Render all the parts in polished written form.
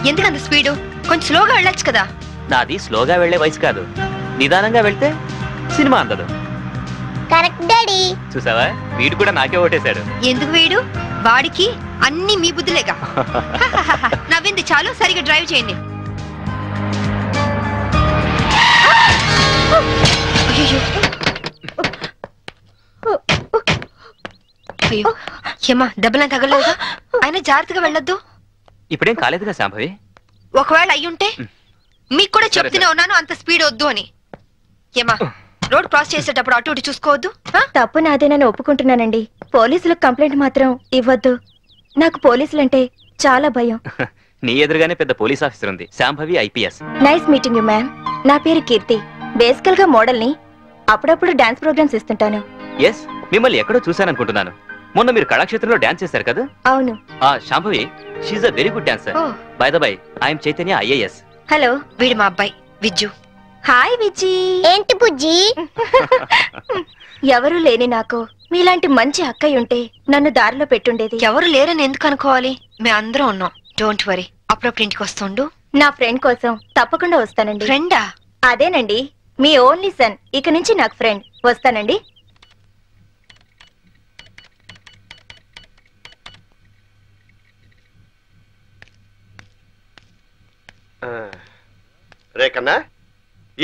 ఎందుకంత స్పీడు? కొంచెం స్లోగా వెళ్ళొచ్చు కదా. నాది స్లోగా వెళ్లే వయసు కాదు, నిదానంగా వెళ్తే సినిమా అందదు. Correct daddy. చూసావా, వీడు కూడా నాకే ఓటేశాడు. ఎందుకు వీడు? వాడికి అన్ని మీ బుద్ధులేగా. నవ్వింది చాలు, సరిగా డ్రైవ్ చేయండి. అయ్యో ఏమా, దెబ్బలా తగలేదా? అయినా జాగ్రత్తగా వెళ్ళొద్దు. ఇప్పుడేం కాలేదుగా శాంభవి. ఒకవేళ అయ్యుంటే మీకు కూడా చెప్తూనే ఉన్నాను అంత స్పీడ్ వద్దు అని. ఏమా, రోడ్ క్రాస్ చేసేటప్పుడు అటు ఇటు చూసుకోవద్దు. తప్పు నాదేనని ఒప్పుకుంటున్నానండి. పోలీసులకు కంప్లైంట్ మాత్రం ఇవ్వద్దు. నాకు పోలీసులంటే చాలా భయం. నీ ఎదురుగానే పెద్ద పోలీస్ ఆఫీసర్ ఉంది, Shambhavi IPS. Nice meeting you ma'am. నా పేరు కీర్తి. బేసికల్ గా మోడల్ ని. అప్పుడప్పుడు డాన్స్ ప్రోగ్రామ్స్ ఇస్తుంటాను. ఎస్, మిమ్మల్ని ఎక్కడో చూశాననుకుంటున్నాను. మొన్న మీరు కళాక్షేత్రంలో డాన్స్ చేశారు కదా? అవును. Shambhavi, she's a very good dancer. By the by, I'm Chaitanya IAS. Hello, వీడు మా అబ్బాయి విజ్జు. హాయ్ విజ్జి. ఏంటి బుజ్జి? ఎవరు లేని నాకు మీలాంటి మంచి అక్కయ్య ఉంటే నన్ను దారిలో పెట్టుండేది. ఎవరు లేరని ఎందుకు అనుకోవాలి? మేము అందరం ఉన్నాం. Don't worry. అప్పుడప్పుడు ఇంటికి వస్తుండు. నా ఫ్రెండ్ కోసం తప్పకుండా వస్తానండి. ఫ్రెండా? అదేనండి, మీ ఓన్లీ సన్. ఇక నుంచి నాకు ఫ్రెండ్. వస్తానండి. రేకన్నా,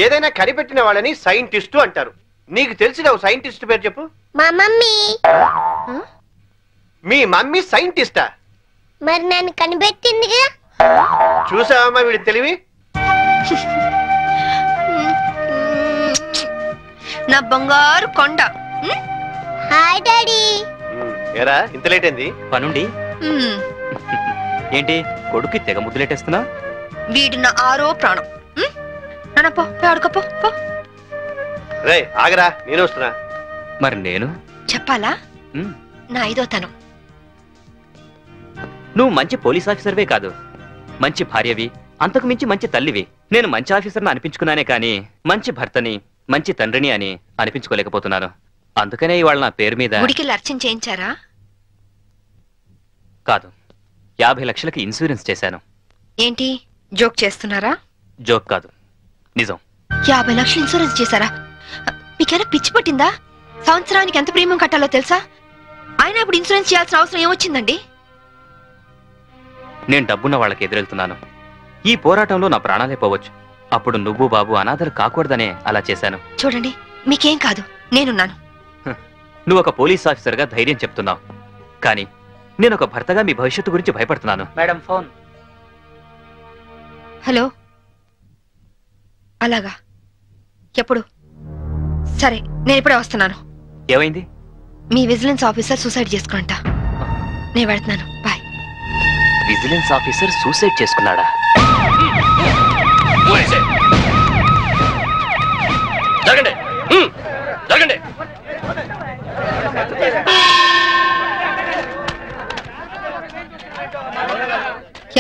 ఏదైనా కనిపెట్టిన వాళ్ళని సైంటిస్టు అంటారు. నీకు తెలిసిన ఓ సైంటిస్ట్ పేరు చెప్పు. మా మమ్మీ. మీ మమ్మీ సైంటిస్టా? మరి నన్ను కనిపెట్టిందిగా. చూసావమ్మా వీడి తెలివి. నా బంగారు కొండ. Hi daddy. ఏరా, ఇంత లేట్ అయింది? పనుండి. ఏంటి కొడుక్కి తెగ ముద్దులెట్టేస్తున్నా? వీడు నా ఆరో ప్రాణం. నాన్న పో, ఆడుకోపో. రే ఆగరా, నేను వస్తున్నా. మరి నేను చెప్పాలా? నా ఐదో తనం. నువ్వు మంచి పోలీస్ ఆఫీసర్వే కాదు, మంచి భార్యవి, అంతకు మించి మంచి తల్లివి. నేను మంచి ఆఫీసర్ని అనిపించుకున్నానే కానీ మంచి భర్తని, మంచి తండ్రిని అని అనిపించుకోలేకపోతున్నాను. అందుకనే ఇవాళ నా పేరు మీద గుడికి అర్చన చేయించారా? కాదు, 50 లక్షలకి ఇన్సూరెన్స్ చేశాను. ఏంటి జోక్ చేస్తున్నారా? జోక్ కాదు, నిజం. 50 లక్షలు ఇన్సూరెన్స్ చేశారా? మీకేనా పిచ్చి పట్టిందా? సంవత్సరానికి ఎంత ప్రీమియం కట్టాలో తెలుసా? ఆయన ఇప్పుడు ఇన్సూరెన్స్ చేయాల్సిన అవసరం ఏమొచ్చిందండి? నేను డబ్బున్న వాళ్ళకి ఎదురెళ్తున్నాను. ఈ పోరాటంలో నా ప్రాణాలే పోవచ్చు. అప్పుడు నువ్వు బాబు అనాథలు కాకూడదనే అలా చేశాను. చూడండి, మీకేం కాదు, నేనున్నాను. నువ్వు ఒక పోలీస్ ఆఫీసర్గా ధైర్యం చెప్తున్నావు, కానీ నేను ఒక భర్తగా మీ భవిష్యత్తు గురించి భయపడుతున్నాను. Madam phone. హలో, అలాగా? ఎప్పుడు? సరే, నేను ఇప్పుడే వస్తున్నాను. ఏమైంది? మీ విజిలెన్స్ ఆఫీసర్ సూసైడ్ చేసుకుంట. నేను వెళ్తున్నాను, బాయ్. విజిలెన్స్ ఆఫీసర్ సూసైడ్ చేసుకున్నాడా? జరగండి, జరగండి.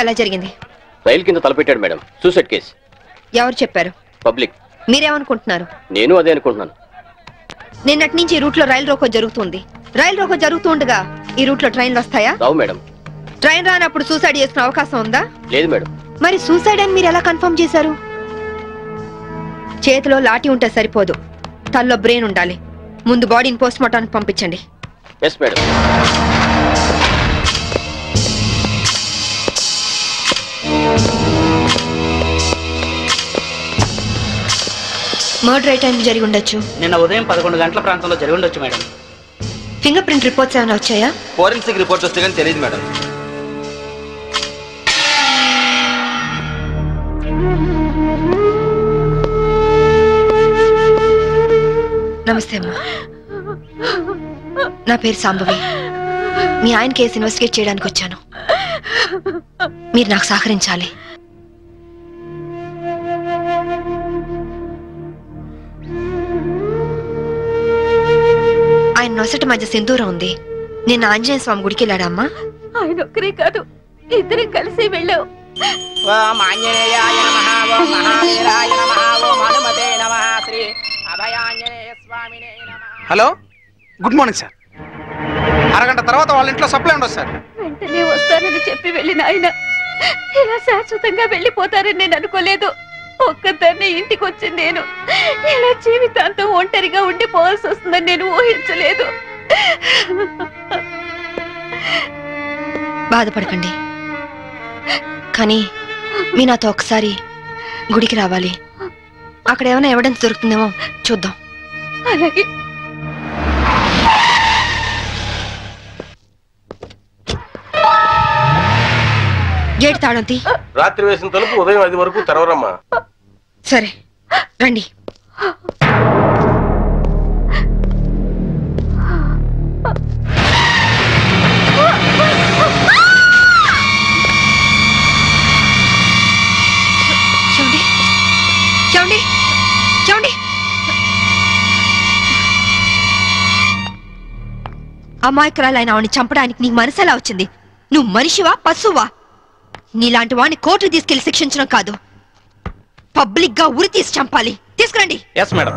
ఎలా జరిగింది? రైలు కింద తలపెట్టాడు మేడం. Suicide case. ఎవరు చెప్పారు? పబ్లిక్. మీరేమనుకుంటున్నారు? నేను అదే అనుకుంటున్నాను. నిన్నటి నుంచి ఈ రూట్ లో రైలు రోకో జరుగుతుంది. రైలు రోకో జరుగుతూ ఉండగా ఈ రూట్ లో ట్రైన్లు వస్తాయా? రావు మేడం. ట్రైన్ రానప్పుడు సూసైడ్ చేసుకునే అవకాశం ఉందా? లేదు మేడం. మరి సూసైడ్ అని మీరు ఎలా కన్ఫర్మ్ చేశారు? చేతిలో లాఠీ ఉంటే సరిపోదు, తల్లో బ్రెయిన్ ఉండాలి. ముందు బాడీని పోస్ట్ మార్టానికి పంపించండి. Yes madam. మర్డర్ ఏ టైం జరిగి ఉండొచ్చు? నిన్న ఉదయం 11 గంటల ప్రాంతంలో జరిగి ఉండొచ్చు మేడం. ఫింగర్ ప్రింట్ రిపోర్ట్స్ ఏమైనా వచ్చాయా? ఫోరెన్సిక్ రిపోర్ట్స్ వస్తే కానీ తెలియదు మేడం. నమస్తే అమ్మా, నా పేరు సాంబవి. మీ ఆయన కేసు ఇన్వెస్టిగేట్ చేయడానికి వచ్చాను. మీరు నాకు సహకరించాలి. ఆయన నొసటి మధ్య సింధూరం ఉంది. నిన్న ఆంజనేయ స్వామి గుడికి వెళ్ళాడమ్మా. ఆయన ఒక్కరే కాదు, ఇద్దరం కలిసి వెళ్ళావు. ఓం ఆంజనేయాయ నమః, ఓం మహావీరాయ నమః, ఓం హనుమతే నమః, శ్రీ అభయాంజనేయ స్వామినే నమః. Hello, good morning sir. అరగంట తర్వాత వాళ్ళ ఇంట్లో సప్లై ఉండదు సార్. వెంటనే వస్తానని చెప్పి వెళ్ళిన ఆయన ఇలా శాశ్వతంగా వెళ్ళిపోతారని నేను అనుకోలేదు. ఒక్కదాన్ని ఇంటికి వచ్చింది నేను ఇలా జీవితాంతం ఒంటరిగా ఉండిపోవాల్సి వస్తుందని నేను ఊహించలేదు. బాధపడకండి, కానీ మీ నాతో ఒకసారి గుడికి రావాలి. అక్కడ ఏమైనా ఎవిడెన్స్ దొరుకుతుందేమో చూద్దాం. అలాగే. గేట్ తాళం తీ. రాత్రి వేసిన తలుపు ఉదయం 5 వరకు తెరవరమ్మా. సరే రండి. చూడండి చూడండి, అమాయకురాలైన ఆవిని చంపడానికి నీకు మనసు ఎలా వచ్చింది? నువ్వు మనిషివా పశువా? నీలాంటి వాడిని కోర్టు తీసుకెళ్లి శిక్షించడం కాదు, పబ్లిక్ గా ఉరి తీసి చంపాలి. తీసుకురండి. Yes madam.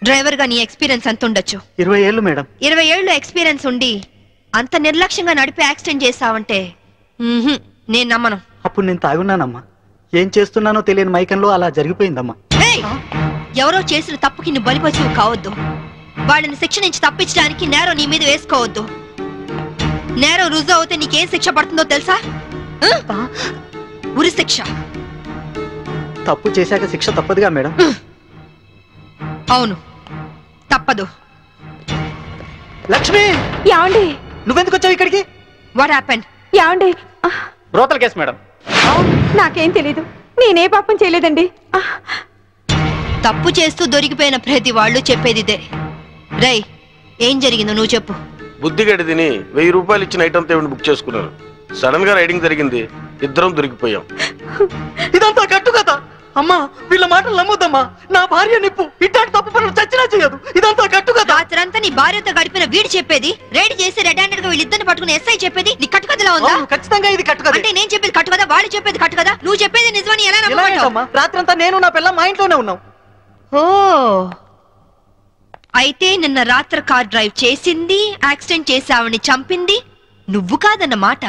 డ్రైవర్ గా నీ ఎక్స్పీరియన్స్ ఎంత ఉండొచ్చు? 20 ఏళ్ళు మేడం. 20 ఏళ్ళు ఎక్స్పీరియన్స్ ఉండి అంత నిర్లక్ష్యంగా నడిపి యాక్సిడెంట్ చేసావంటే నేను నమ్మను. అప్పుడు నేను తాగున్నానమ్మా. ఏం చేస్తున్నానో తెలియని మైకంలో అలా జరిగిపోయిందమ్మా. ఎవరో చేసిన తప్పుకి నువ్వు బలిపశువు కావద్దు. వాళ్ళని శిక్ష నుంచి తప్పించడానికి నేరం నీ మీద వేసుకోవద్దు. నేరం రుజువు అవుతే నీకేం శిక్ష పడుతుందో తెలుసా? ఉరి శిక్ష. తప్పు చేశాక శిక్ష తప్పదుగా మేడం? అవును, తప్పదు. లక్ష్మి, యాండి నువ్వెందుకు వచ్చావు ఇక్కడికి? What happened? యాండి బ్రోతల్ కేసు మేడం. నాకేం తెలీదు, నేనే పాపం చేయలేదండి. తప్పు చేస్తూ దొరికిపోయిన ప్రతి వాళ్ళు చెప్పేది ఇదే. రై, ఏం జరిగిందో నువ్వు చెప్పు. బుద్ధిగడి తిని 1000 రూపాయలు ఇచ్చిన ఐటమ్ తేవిని బుక్ చేసుకున్నాను. సడన్ గా రైడింగ్ జరిగింది, ఇద్దరం దొరికిపోయాం. ఇదంతా కట్టు కదా అమ్మా. వీళ్ళ మాటలు నమ్మొద్దమ్మా. నా భార్య నిప్పు ఇట్లాంటి తప్పు పనులు చచ్చినా చేయదు. ఇదంతా కట్టు కదా. రాత్రంతా నీ భార్యతో గడిపిన వీడు చెప్పేది, రైడ్ చేసి రెడ్ హ్యాండెడ్ గా వీళ్ళిద్దరిని పట్టుకుని ఎస్ఐ చెప్పేది నీ కట్టు కథలా ఉందా? ఖచ్చితంగా ఇది కట్టు కదా. అంటే నేను చెప్పేది కట్టు కదా, వాళ్ళు చెప్పేది కట్టు కదా. నువ్వు చెప్పేది నిజమని ఎలా నమ్మమంటావు? రాత్రంతా నేను నా పిల్ల మా ఇంట్లోనే ఉన్నాం. ఓ, అయితే నిన్న రాత్రి కార్ డ్రైవ్ చేసింది, యాక్సిడెంట్ చేసావని చంపింది నువ్వు కాదన్నమాట.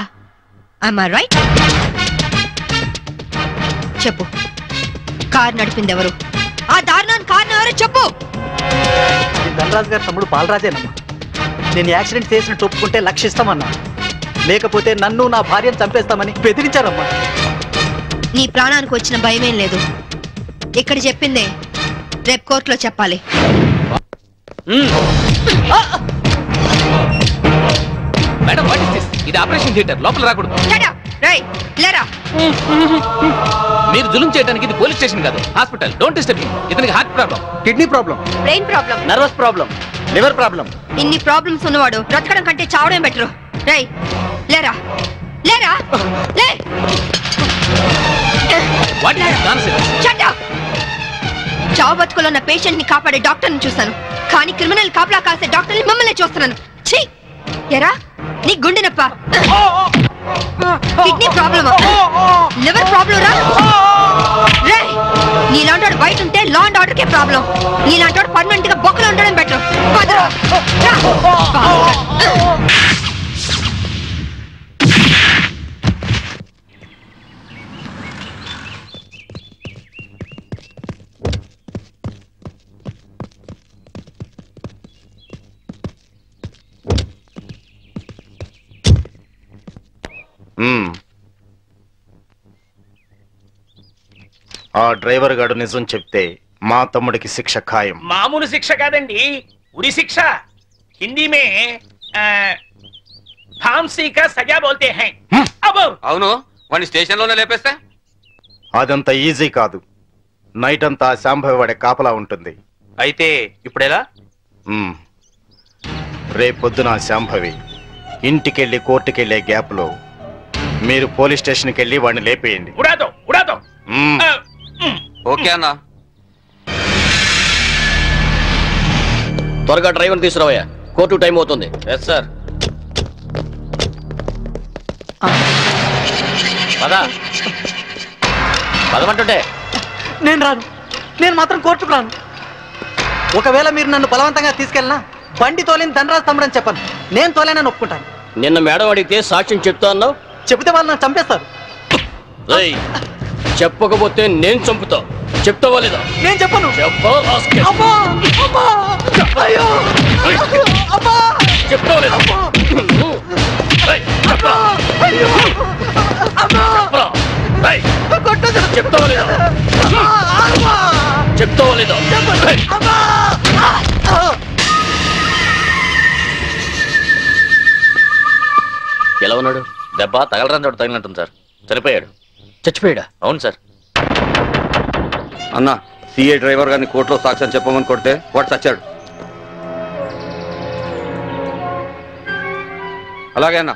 am I right? చెప్పు, కార్ నడిపింది ఎవరు? ఆ దారుణాన్ని కారణం ఎవరో చెప్పు. ధనరాజు గారి తమ్ముడు బాలరాజేనమ్మా. నేను యాక్సిడెంట్ చేసినట్టు ఒప్పుకుంటే లక్షిస్తామన్నా, లేకపోతే నన్ను నా భార్యను చంపేస్తామని బెదిరించారమ్మా. నీ ప్రాణానికి వచ్చిన భయమేం లేదు. ఇక్కడ చెప్పిందే రేపు కోర్టులో చెప్పాలి. Madam, what is this? ఇది ఆపరేషన్ థియేటర్, లోపల రాకూడదు. మీరు జులుం చేయడానికి ఇది పోలీస్ స్టేషన్ కాదు, హాస్పిటల్. Don't disturb him. ఇతనికి heart problem, kidney problem, brain problem, nervous problem, liver problem. ఇన్ని ప్రాబ్లమ్స్ ఉన్నవాడు బ్రతకడం కంటే చావడం బెటర్. రై, లేరా లేరా లే. What is this nonsense? Shut up. చావు బతుకులో ఉన్న పేషెంట్ ని కాపాడే డాక్టర్ ని చూస్తాను, కానీ క్రిమినల్ కాపలా కాసే డాక్టర్ ని మిమ్మల్ని చూస్తున్నాను. ఛీ, ఎరా నీ గుండె నొప్ప, కిడ్నీ ప్రాబ్లమా, లివర్ ప్రాబ్లం రా. రేయ్, నీలాంటి వాడు బయట ఉంటే law and order K problem. నీలాంటి వాడు పర్మనెంట్ గా బొక్కలు ఉండడం బెటర్. ఆ డ్రైవర్ గాడు నిజం చెప్తే మా తమ్ముడికి శిక్ష ఖాయం. మామూలు శిక్ష కాదండి, ఉరి శిక్ష. హిందీ మే फांसी का सजा बोलते हैं. అవును, వాడిని స్టేషన్ లోనే లేపేస్తే? అదంత ఈజీ కాదు. నైట్ అంతా శాంభవి వాడే కాపలా ఉంటుంది. అయితే ఇప్పుడెలా? రేపొద్దున శాంభవి ఇంటికెళ్ళి కోర్టుకెళ్లే గ్యాప్ లో మీరు పోలీస్ స్టేషన్కి వెళ్ళి వాడిని లేపేయండి. ఉడాతో. ఓకే అన్నా. త్వరగా డ్రైవర్ తీసుకురావయ్యా, కోర్టు టైం అవుతుంది. Yes sir. పదమంటుంటే నేను రాను. నేను మాత్రం కోర్టుకు రాను. ఒకవేళ మీరు నన్ను బలవంతంగా తీసుకెళ్ళినా బండి తోలేని ధనరాజు తమ్ముడు అని చెప్పను. నేను తోలేనని ఒప్పుకుంటాను. నిన్న మేడం అడిగితే సాక్ష్యం చెప్తా అన్నావు. చెబితే వాళ్ళు నన్ను చంపేస్తారు. రేయ్, చెప్పకపోతే నేను చంపుతా. చెప్తావా లేదా? నేను చెప్పను. చెప్తావా లేదా? చెప్తావా లేదా? చెప్తావా లేదా? ఎలా ఉన్నాడు? దెబ్బ తగలరాని చోట తగిలినట్టుంది సార్. చనిపోయాడు. చచ్చిపోయాడా? అవును సార్. అన్న, సిఏ డ్రైవర్ గారిని కోర్టులో సాక్ష్యం చెప్పమని కొడితే వాడు చచ్చాడు. అలాగే అన్న.